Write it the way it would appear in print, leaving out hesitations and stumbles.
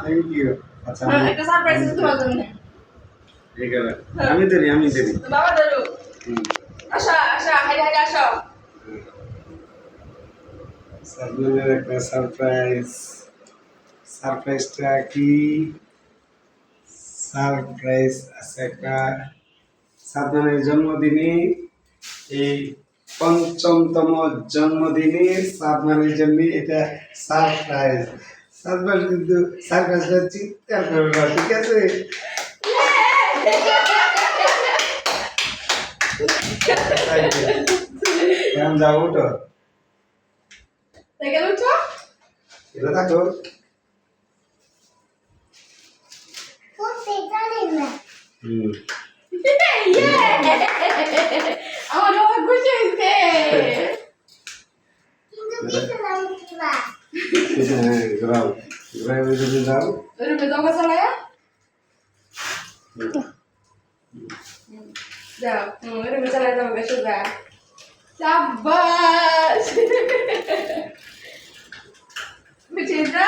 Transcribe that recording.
thank you আচ্ছা একটা surprise আছে তোমার জন্য ঠিক আছে আমি দেরি বাবা ধরো হুম আসো আসো হাইরে হাইরে আসো সাদমানের একটা সারপ্রাইজটা কি সারপ্রাইজ আছে একটা সাদমানের জন্মদিনে এই পঞ্চমতম জন্মদিনে সাদমানের জন্য এটা সারপ্রাইজ সাদমান কিন্তু সারপ্রাইজটা চিৎকার করবে না, ঠিক আছে এখন যাবো তো দেখে লুচো এটা থাকো হুম আমার অনেক খুশি হয়েছে হ্যাঁ ঘুরাও যদি যাও রুমে যাও চালায়া যাও রুমে চালায়া যাও বেশি যা সাবাস বুঝে যা